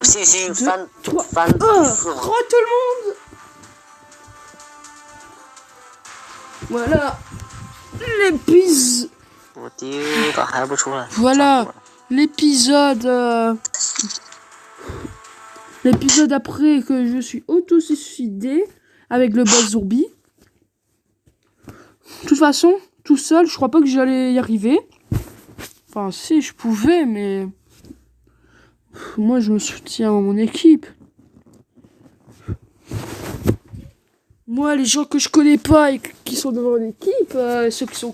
2, 3, 翻 1. Re tout le monde. Voilà. L'épisode. 我丢咋还不出来 Voilà. L'épisode l'épisode après que je suis auto-suicidé avec le boss zombie. De toute façon, tout seul, je crois pas que j'allais y arriver. Enfin, si, je pouvais, mais... Moi, je me soutiens à mon équipe. Moi, les gens que je connais pas et qui sont dans mon équipe, ceux qui sont...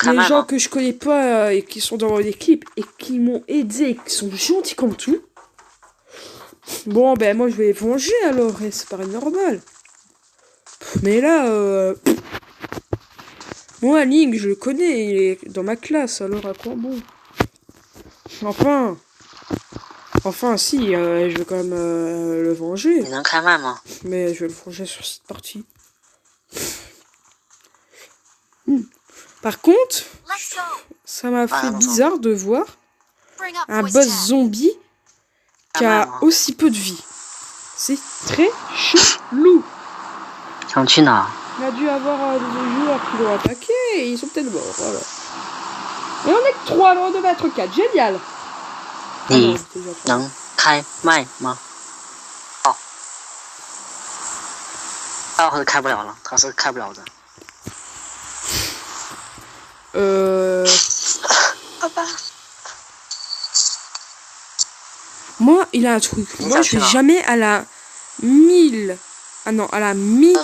Les gens que je connais pas et qui sont dans mon équipe et qui m'ont aidé et qui sont gentils comme tout. Bon, ben moi je vais les venger alors, et c'est paraît normal. Mais là, moi Link, je le connais, il est dans ma classe, alors à quoi bon? Enfin si, je vais quand même le venger. Mais je vais le venger sur cette partie. Par contre, ça m'a fait bizarre de voir un boss zombie qui a aussi peu de vie. C'est très chelou. Il a dû avoir des joueurs qui l'ont attaqué et ils sont peut-être morts, voilà. Et on est que 3 alors on devait être 4, génial. 你能开麦吗？哦，他是开不了了，他是开不了的。好吧。 Moi, il a un truc. Moi, je vais jamais à la 1000. Ah non, à la 1000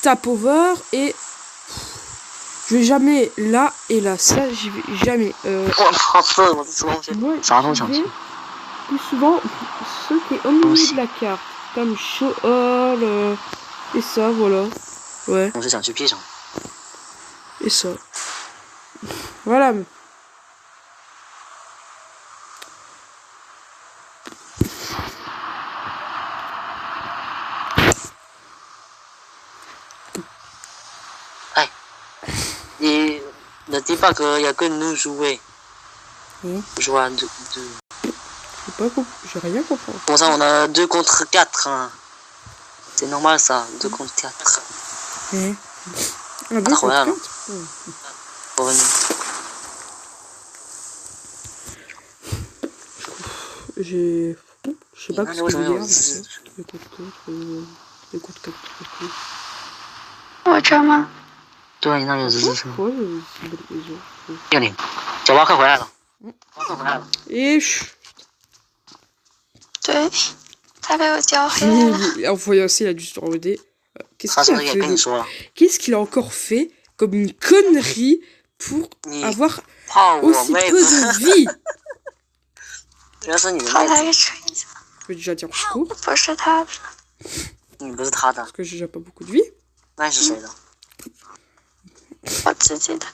tap over et je vais jamais là et là. Ça, j'y vais jamais. Moi, je vais plus souvent ce qui est au milieu de la carte, comme show all et ça, voilà. Ouais. Et ça. Voilà. Le debug, il y a que nous jouer. Jouer à 2. J'ai rien compris. Pour ça, on a 2 contre 4. Hein. C'est normal ça, 2 contre 4. Un 2 contre 4 Je sais pas ce que je veux dire. 2 contre 4. 2 contre 4. 我这吗？ 对，那有支持。有你，小蛙快回来了。蛙快回来了。对，他被我教黑了。En voyant aussi, il a dû se regarder. Qu'est-ce qu'il a encore fait comme une connerie pour avoir aussi peu de vie? Je peux déjà dire Chico. Parce que j'ai déjà pas beaucoup de vie. 那是谁的？我自己的。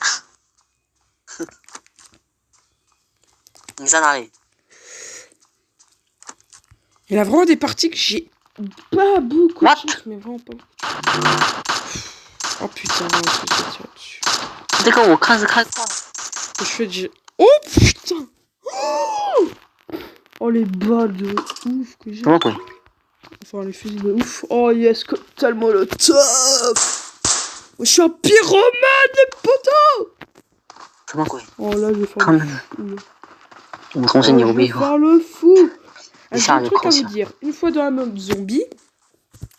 你在哪里？ Il y a vraiment des parties que j'ai pas beaucoup de chance, mais vraiment pas. Oh putain, je vais tirer dessus. 这个我看是开挂。 Je fais déjà... Oh putain! Oh les balles de ouf que j'ai. Enfin les fusils de ouf. Oh yes, tellement le top! Je suis un pyromane, les potos! Oh là, je vais faire le fou. Je vais faire le fou. J'ai un truc à vous dire. Une fois dans un mode zombie,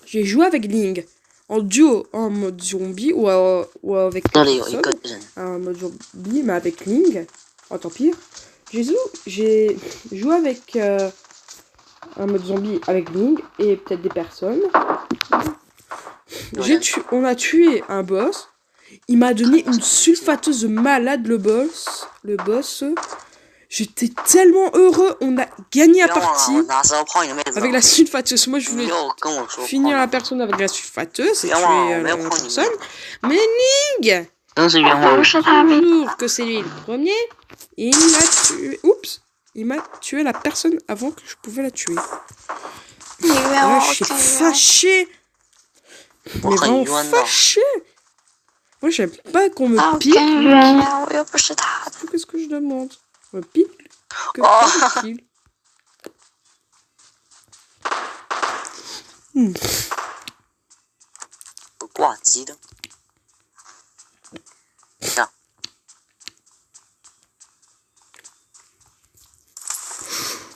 j'ai joué avec Ling. En duo, en mode zombie ou avec un mode zombie, mais avec Ling. En tant pire. J'ai joué avec un mode zombie avec Ling et peut-être des personnes. On a tué un boss. Il m'a donné une sulfateuse malade, le boss. J'étais tellement heureux. On a gagné la partie avec la sulfateuse. Moi, je voulais finir la personne avec la sulfateuse et tuer la personne. Mais Ning, toujours que c'est lui le premier, il m'a tué. Oups, il m'a tué la personne avant que je pouvais la tuer. Là, je suis fâché. Mais vraiment fâché. Moi, j'aime pas qu'on me pique. Qu'est-ce que je demande? On me pique Que Oh. fait-il? Hmm. 挂机的。这样。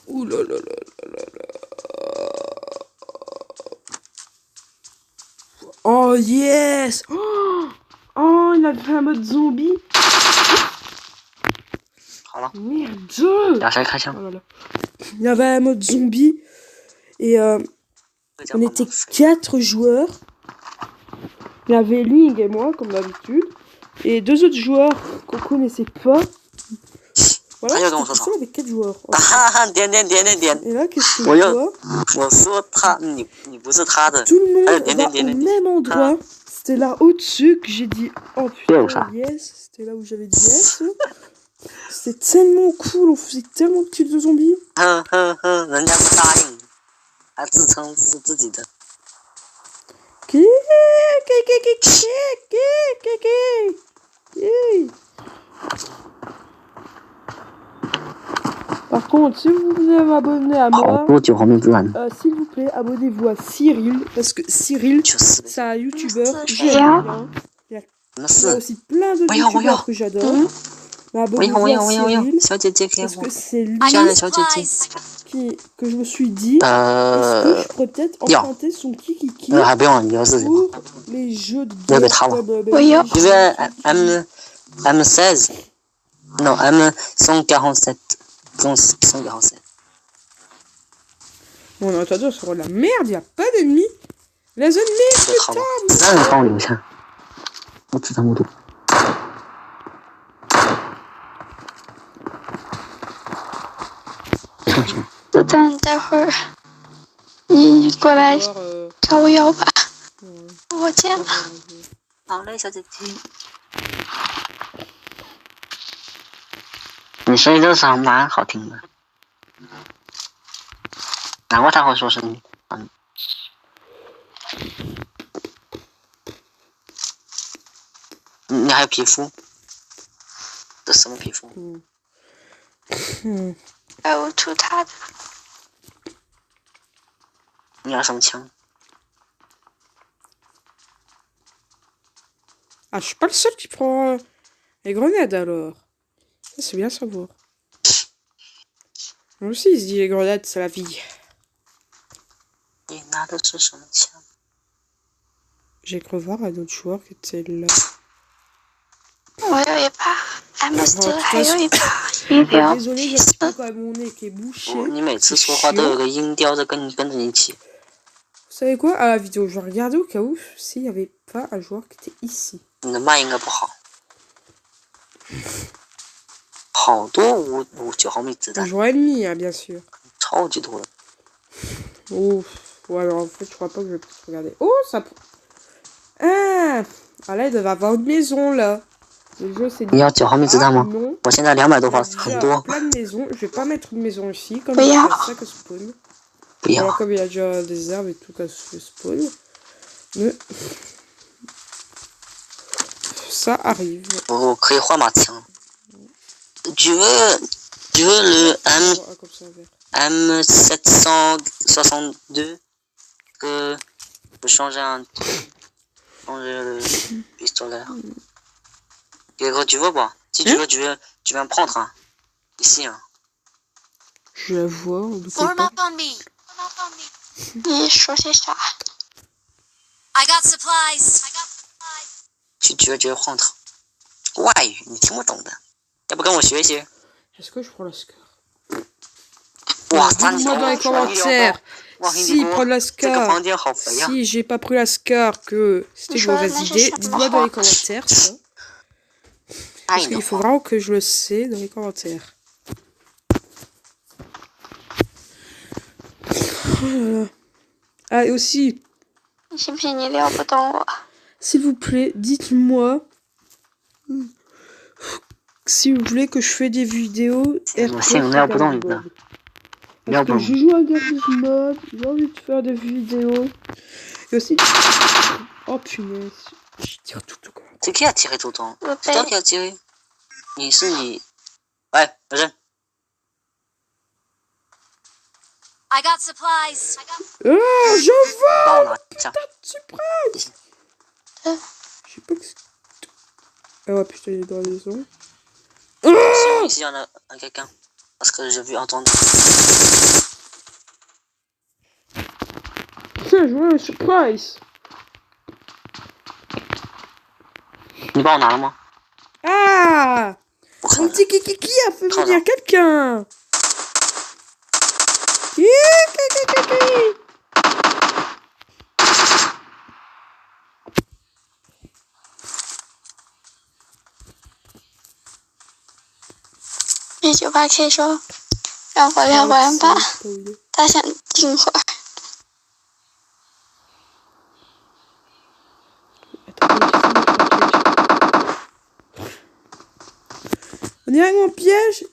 Ouh là là là là là là. Oh yes! Oh, il a fait un mode zombie. 好了， Merde! 俩谁开枪？ Oh là là. Il y avait un mode zombie et on était 4 joueurs. Il y avait lui et moi comme d'habitude et 2 autres joueurs qu'on connaissait pas. Voilà, c'était ça avec 4 joueurs. 啊，点。 Et là, qu'est-ce que je vois? 我说他，你不是他的。 Tout le monde Ah, va au même endroit. C'était là au-dessus que j'ai dit oh putain yes. C'était là où j'avais dit yes. C'était tellement cool, on faisait tellement de kills de zombies. 人家不答应，还自称是自己的。 Par contre, si vous voulez m'abonner à moi, s'il vous plaît, abonnez-vous à Cyril, parce que Cyril, c'est un youtubeur génial. Il y a aussi plein de youtubeurs que j'adore. Mais abonnez-vous à Cyril, parce que c'est lui que je me suis dit, est-ce que je pourrais peut-être emprunter son kiki pour les jeux de guerre Je veux M16. Non, M147. 147. On a entendu sur la merde, il n'y a pas d'ennemis. Les ennemis, putain! 子弹帮我留下，我子弹不多。子弹，待会儿你过来找我要吧。我见了。好嘞，小姐姐。你声音真的是蛮好听的，难怪他会说是你。你还有皮肤？这什么皮肤？哎，我吐他的。你要什么枪？ Ah, je suis pas le seul qui prend les grenades alors. Ça, c'est bien à savoir. Moi aussi, il se dit les grenades, c'est la vie. 你拿的是什么枪？ J'ai cru voir un autre joueur qui était là. 我有一把 M4，还有一把鱼标。 Désolé, j'ai pas quand mon nez qui est bouché. 你每次说话都有个音调在跟着你一起。 Vous savez quoi? À la vidéo, je vais regarder au cas où s'il n'y avait pas un joueur qui était ici. 你的麦应该不好。好多9毫米子 Un 弹， joueur ennemi, hein, bien sûr. 超级多的。 Oh, ouais, alors en fait, je crois pas que je vais peut-être regarder. Oh, ça. Ah, là, il devait avoir une maison là. Le jeu, c'est. 你要9毫米子弹吗？ non. 我现在200多发， Il y 很 a 多。 plein de maisons. Je vais pas mettre une maison ici, comme Oui, il y a ah. ça que spawn. 不要 Alors, comme il y a déjà des herbes et tout que je spawn. Mais. Ça arrive. 我可以换把枪。tu veux le Ah, comme ça, vert. M762 que je changer le pistolet. Grégo, tu veux pas? Si tu veux, tu viens me prendre un. Ici, hein. Je la vois, on ne Form pas. up on me. 你说些啥？ I got supplies. 去绝绝晃腾。外语你听不懂的，要不跟我学学？ Est-ce que je prends la scar? 哇， Dites-moi dans les commentaires si prendre la 这个 scar. 房间好肥呀！ Si j'ai pas pris la scar, que c'était une mauvaise idée, dites-moi dans les commentaires ça. Parce qu'il faut vraiment que je le sais dans les commentaires. Oh là là. Ah, et aussi, 你信不信你撩不动我？ s'il vous plaît, dites-moi si vous voulez que je fais des vidéos Parce que je joue à Garry's Mod, j'ai envie de faire des vidéos. Et aussi... Oh punaise, je tire tout au commentaire. C'est qui a tiré tout le temps? 我 C'est toi 被 qui a tiré? 你是你？喂，不是， I got supplies. Ah, je vois. 帮我拿，这样。 Surprise. Je sais pas que c'est... Ah ouais, putain, il est dans les ondes. Ici, il y en a quelqu'un. Parce que j'ai vu entendre. Tiens, je vois un surprise. 你帮我拿了吗？ Ah, 不可 mon 能。 petit Kiki a fait Très venir bien. quelqu'un. Kiki. 去酒吧 K 说让我来玩吧，他想静会儿。 On dirait que mon piège,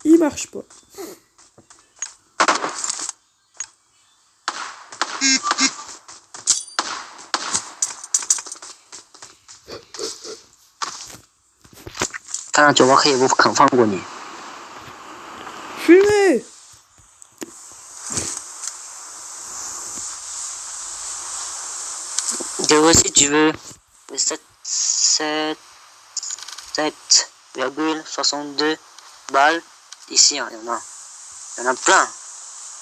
il marche pas. Quand 酒吧可以不肯放过你。 Fumez. Si tu veux 7,62 balles, ici, hein, il y en a. Il y en a plein.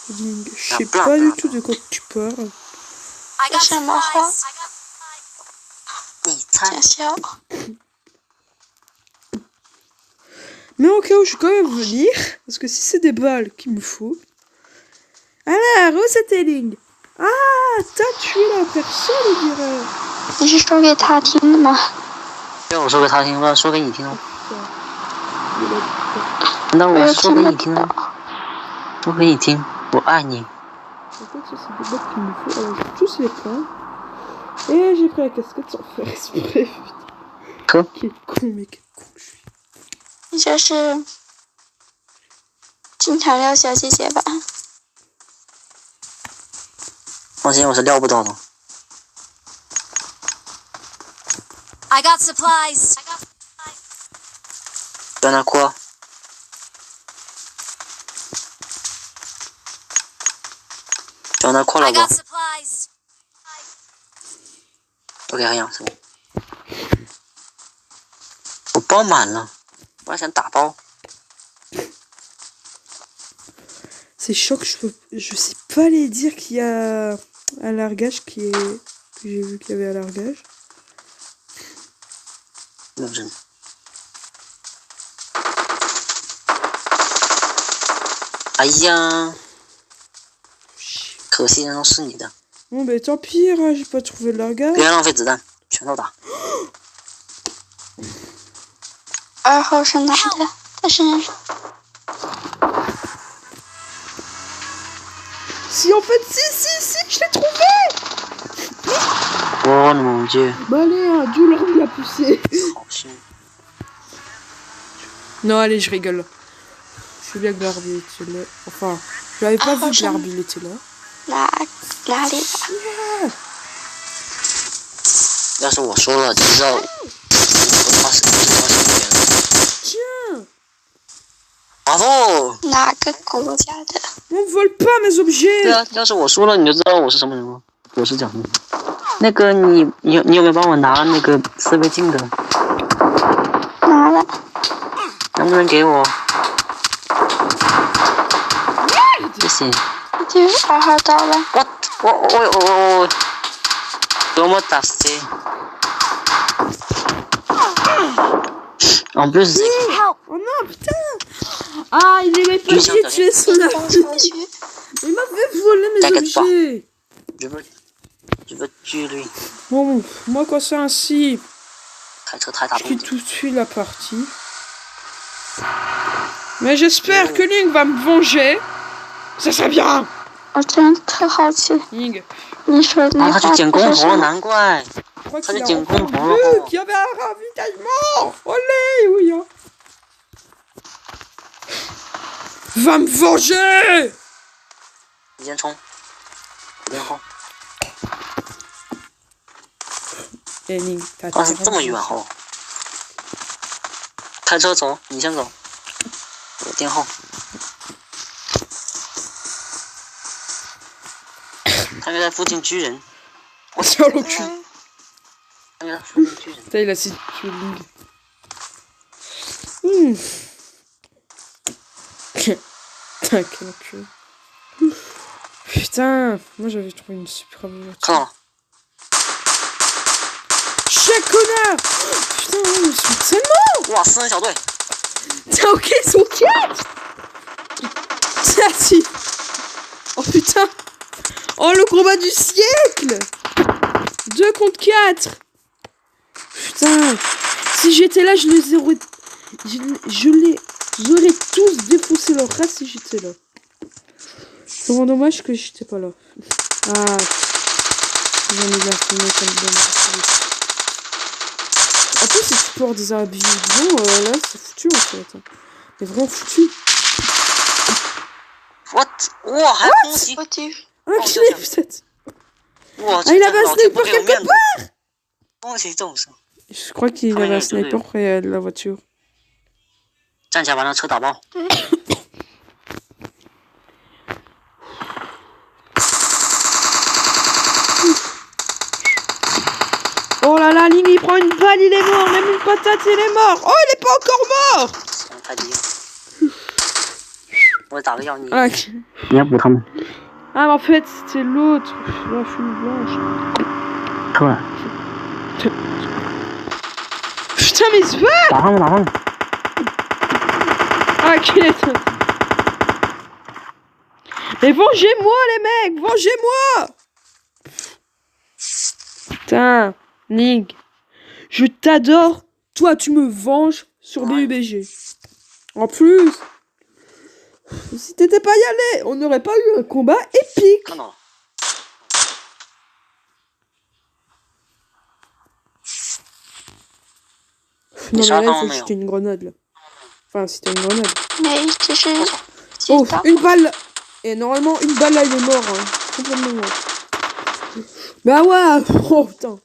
Je sais pas du tout de quoi tu parles. I got supplies. 你猜？ 想笑。 Mais au cas où, je vais quand même venir. Parce que si c'est des balles qu'il me faut. Alors, resetting. Ah, t'as tué la personne, on dirait. 你是说给他听的吗？ 要我说给他听了，说给你听了。 Il a- 难道我我也说给听得你听了？到。说给你听，我爱你。 Je crois que ça, c'est des balles qu'il me faut. Alors, je vais tous les prendre. Et j'ai pris la casquette sans faire exprès. Putain. Quoi? Quel con, mais quel con je suis. 你这是经常撩小姐姐吧？放心，我是撩不到的。 I got supplies. Il y en a quoi? Il y en a quoi I là-bas? got supplies. Ok, rien, c'est bon. 我包满了，我还想打包。 C'est chiant que je sais pas les dire qu'il y a un largage que j'ai vu qu'il y avait un largage. 认真。哎呀，可惜人都是你的， Bon, ben tant pis, hein, j'ai pas trouvé le largage. 别浪费子弹，全都打。 2号是男的，他是 Si, en fait, si, je l'ai trouvé! Oh mon dieu， Bah allez, hein, d'où l'arme l'a poussé. 好凶！ Non, allez, je rigole. Je sais bien que l'arbitre était là. Enfin, je l'avais pas vu que l'arbitre était là. 哪里的？要是我说了，就知道他是别人。 Tiens! Bravo！ 哪个国家的？ On vole pas mes 对 objets! 啊，要是我说了，你就知道我是什么人了。我是讲的。那个你有没有帮我拿那个四倍镜的？拿了。能不能给我？谢谢。就2号到了。我多么打死！En plus, Help. Oh non, putain! Ah, il est même pas Lucien, de tuer son 到 arbitre! 小区。 Il m'a fait voler mes T'inquiète pas. objets! je veux tuer lui. Bon, moi quand c'est ainsi, 开车太大 je 动 quitte 静。 tout de suite la partie. Mais j'espère que Ling va me venger. Ça serait bien! 我真特好奇， Ling, 你说的啊，那他去话不是捡工头了，什么？难怪。 je crois Ça qu'il a devient encore con, vu oh. qu'il y avait un ravitaillement! Olé, oui, hein. Va me venger! 你先冲，我电后。 Eh, Ling, t'as 哇，是 tiré 这么 le 远 coup. 哦。开车走，你先走，我殿后。感觉在附近狙人，我跳了cul。感觉在附近狙人。Putain, il a si tué Ling. Putain, quel enculé. Putain, moi j'avais trouvé une super voiture. 看到了， Chien connard. Putain, ils sont tellement. 哇，4人小队， Tiens, ok, ils sont 4. Tiens, si. Oh putain. Oh, le combat du siècle. 2 contre 4. Putain. Si j'étais là, je les aurais... Je les aurais tous défoncé leur race si j'étais là. C'est vraiment dommage que j'étais pas là. Ah. J'en ai bien filmé comme bien. En plus, si tu portes des habits bons, là, c'est foutu en fait. C'est vraiment foutu. What？ 哇，还空袭！我去， Ah, clé, peut-être. 哇， Ah, il avait un sniper quelque part. 恭喜中奖！ Je crois qu'il avait un sniper près de la voiture. 站起来把那车打爆！ Oh là là, Ling, il prend une balle, il est mort. Même une patate, il est mort. Oh, il est pas encore mort. 太低了。我打个药你。 Ah, 你要补他们。 ah, mais en fait, c'était l'autre. La fumée blanche. 对。 Putain, mais se va. 打他们，打他们！ Ah, quel est... Mais vengez-moi, les mecs. Vengez-moi. Putain, Ling. Je t'adore. Toi, tu me venges sur BUBG. En plus... Si t'étais pas y allé, on n'aurait pas eu un combat épique. 看到了。 Non, mais là, il faut jeter une grenade, là. Enfin, c'était une grenade. 没，只是 Oh, une balle. Et normalement, une balle, là, il est mort. Hein. Complètement mort. Bah ouais. Oh, putain.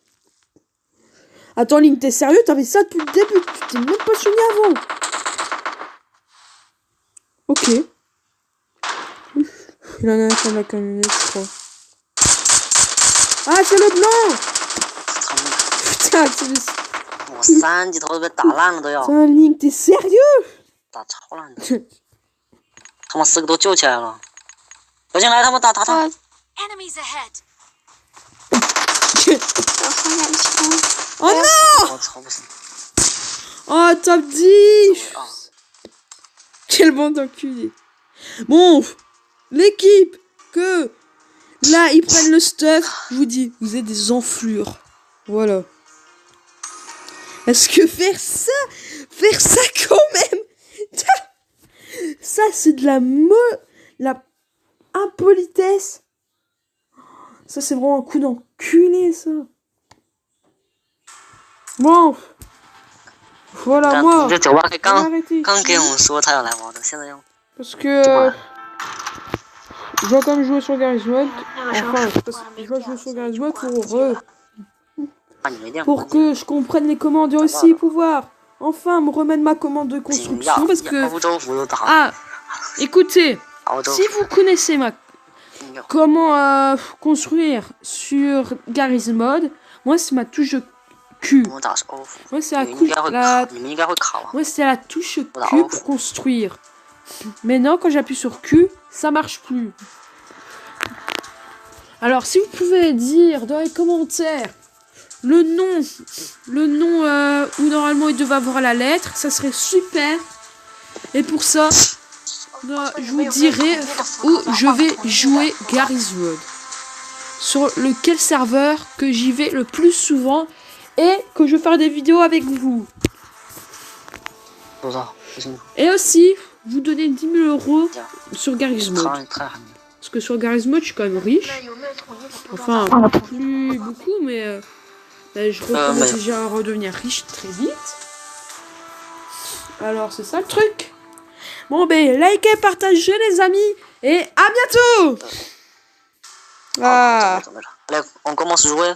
Attends, Ling, t'es sérieux? T'avais ça depuis le début. Tu t'es même pas soigné avant. Ok. Il en a un sur la camionnette, je crois. Ah, c'est le blanc. Putain, c'est le... 我3级头都被打烂了都要， Putain, Ling, t'es sérieux? 打超烂的。他们4个都救起来了，小心来，他们打他。 Enemies ahead. 有风眼枪， Oh non! 我操，不行！ Oh, top 10! Quel bande d'enculés. Bon, l'équipe que là, ils prennent le stuff, je vous dis, vous êtes des enflures. Voilà. Parce que faire ça quand même, ça c'est de la impolitesse. Ça c'est vraiment un coup d'enculé, ça. Bon. Voilà, moi. 这酒吧刚 arrêtez. 跟我们说他要来玩的，现在要 Parce que je dois quand même jouer sur Garry's Mod. Enfin, je dois jouer sur Garry's Mod pour que je comprenne les commandes et aussi pouvoir enfin me remettre ma commande de construction. Parce que... Ah, écoutez, si vous connaissez comment construire sur Garry's Mod, moi c'est ma touche Q. Moi c'est la touche Q pour construire. Maintenant, quand j'appuie sur Q, ça marche plus. Alors, si vous pouvez dire dans les commentaires le nom où normalement il devait avoir la lettre, ça serait super. Et pour ça, je vous dirai où je vais jouer Garry's Mod. Sur lequel serveur que j'y vais le plus souvent et que je vais faire des vidéos avec vous. Et aussi, vous donner 10 000 € sur Garry's Mod. Parce que sur Garry's Mod, je suis quand même riche. Enfin, plus beaucoup, mais je recommence déjà à redevenir riche très vite. Alors, c'est ça le truc. Bon, ben, likez, partagez, les amis. Et à bientôt. Ah. Allez, on commence à jouer.